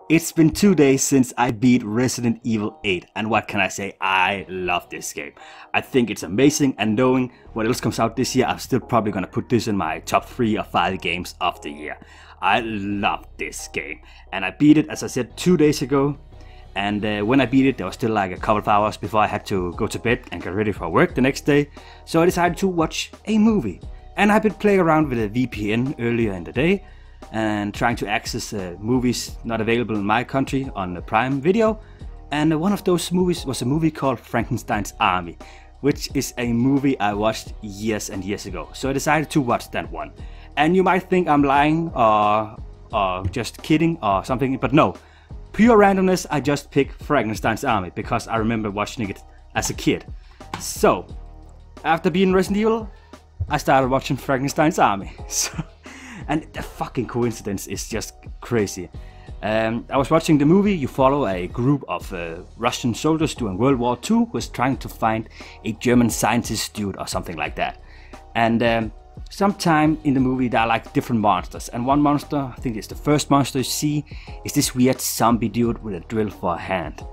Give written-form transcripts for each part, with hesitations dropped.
It's been 2 days since I beat Resident Evil 8, and what can I say, I love this game. I think it's amazing, and knowing what else comes out this year, I'm still probably gonna put this in my top 3 or 5 games of the year. I love this game, and I beat it, as I said, 2 days ago. And when I beat it, there was still like a couple of hours before I had to go to bed and get ready for work the next day. So I decided to watch a movie. And I've been playing around with a VPN earlier in the day and trying to access movies not available in my country on the Prime Video. And one of those movies was a movie called Frankenstein's Army, which is a movie I watched years and years ago. So I decided to watch that one. And you might think I'm lying or just kidding or something, but no. Pure randomness, I just picked Frankenstein's Army because I remember watching it as a kid. So, after beating Resident Evil, I started watching Frankenstein's Army. And the fucking coincidence is just crazy. I was watching the movie. You follow a group of Russian soldiers during World War II who is trying to find a German scientist dude or something like that. And sometime in the movie there are like different monsters, and one monster, I think it's the first monster you see, is this weird zombie dude with a drill for a hand.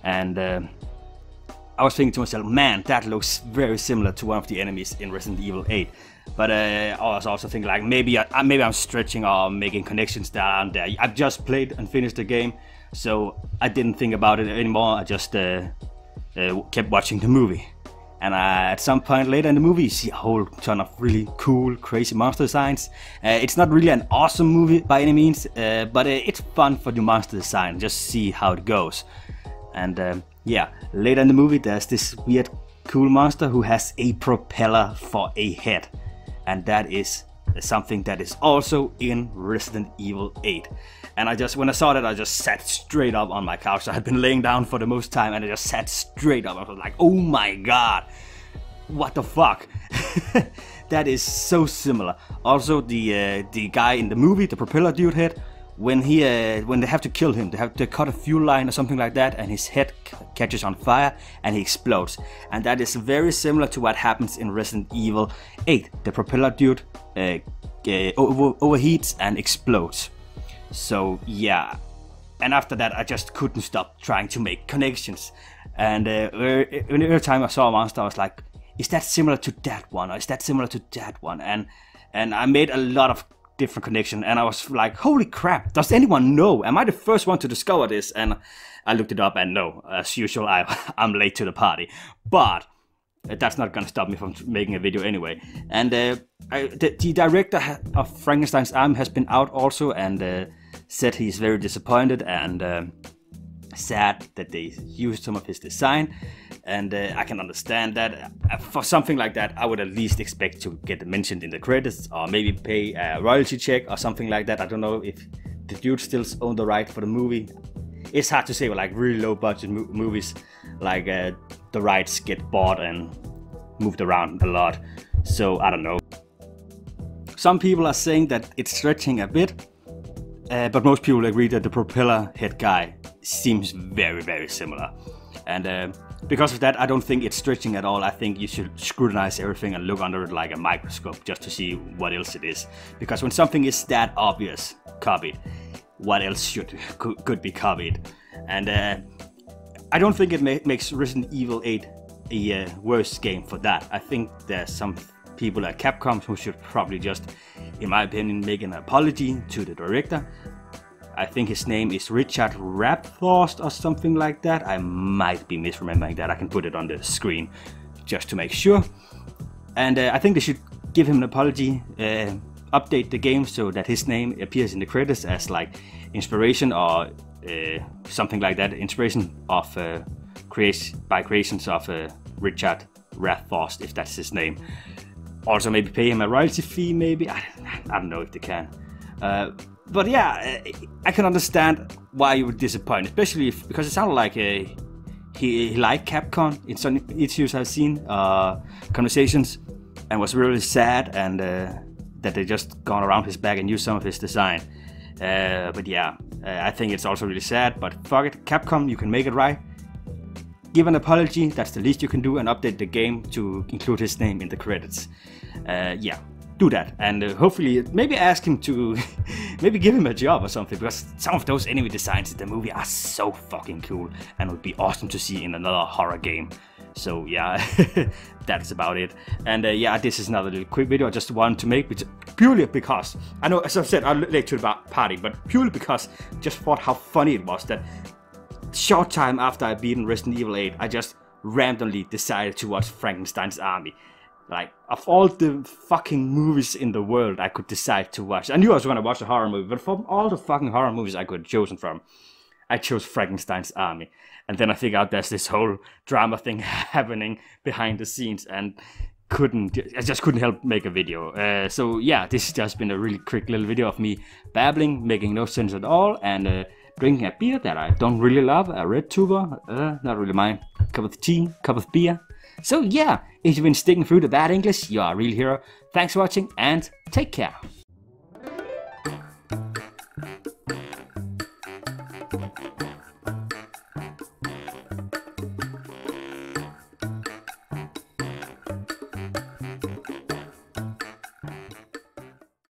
And I was thinking to myself, man, that looks very similar to one of the enemies in Resident Evil 8. But I was also thinking like maybe I'm stretching or making connections that aren't there. I've just played and finished the game, so I didn't think about it anymore. I just kept watching the movie. And at some point later in the movie, you see a whole ton of really cool, crazy monster designs. It's not really an awesome movie by any means, but it's fun for the monster design, just see how it goes. And yeah, later in the movie, there's this weird, cool monster who has a propeller for a head. And that is something that is also in Resident Evil 8. And when I saw that, I just sat straight up on my couch. I had been laying down for the most time, and I just sat straight up. I was like, oh my god, what the fuck? That is so similar. Also, the guy in the movie, the propeller dude head, when they have to kill him, they have to cut a fuel line or something like that, and his head catches on fire and he explodes. And that is very similar to what happens in Resident Evil 8. The propeller dude overheats and explodes. So yeah, and after that I just couldn't stop trying to make connections. And every time I saw a monster, I was like, is that similar to that one, or is that similar to that one? And I made a lot of different connections, and I was like, holy crap, does anyone know? Am I the first one to discover this? And I looked it up, and no, as usual, I'm late to the party. But that's not gonna stop me from making a video anyway. And the director of Frankenstein's Army has been out also, and said he's very disappointed and sad that they used some of his design. And I can understand that. For something like that, I would at least expect to get mentioned in the credits, or maybe pay a royalty check or something like that. I don't know if the dude still owns the right for the movie. It's hard to say with like really low budget movies, like the rights get bought and moved around a lot. So I don't know. Some people are saying that it's stretching a bit, but most people agree that the propeller head guy seems very, very similar. And because of that, I don't think it's stretching at all. I think you should scrutinize everything and look under it like a microscope just to see what else it is. Because when something is that obvious copied, what else could be copied? And I don't think it makes Resident Evil 8 a worse game for that. I think there's some people at Capcom who should probably just, in my opinion, make an apology to the director. I think his name is Richard Rapthorst or something like that. I might be misremembering that. I can put it on the screen just to make sure. And I think they should give him an apology, update the game so that his name appears in the credits as like inspiration or something like that. Inspiration of creations of Richard Rapthorst, if that's his name. Also maybe pay him a royalty fee, maybe. I don't know if they can. But yeah, I can understand why you were disappointed, especially because it sounded like he liked Capcom in some issues I've seen, conversations, and was really sad, and that they just gone around his back and used some of his design. But yeah, I think it's also really sad, but fuck it, Capcom, you can make it right. Give an apology, that's the least you can do, and update the game to include his name in the credits. Yeah. Do that, and hopefully maybe ask him to maybe give him a job or something, because some of those enemy designs in the movie are so fucking cool and would be awesome to see in another horror game. So yeah, that's about it. And yeah, this is another little quick video I just wanted to make, which purely because, I know as I've said, I'll late to the party, but purely because I just thought how funny it was that short time after I beaten Resident Evil 8, I just randomly decided to watch Frankenstein's Army. Like, of all the fucking movies in the world I could decide to watch, I knew I was going to watch a horror movie, but from all the fucking horror movies I could have chosen from, I chose Frankenstein's Army. And then I figured out there's this whole drama thing happening behind the scenes, and I just couldn't help make a video. So yeah, this has just been a really quick little video of me babbling, making no sense at all, and drinking a beer that I don't really love, a red tuber, not really my cup of tea, cup of beer. So yeah, if you've been sticking through the bad English, you are a real hero. Thanks for watching, and take care.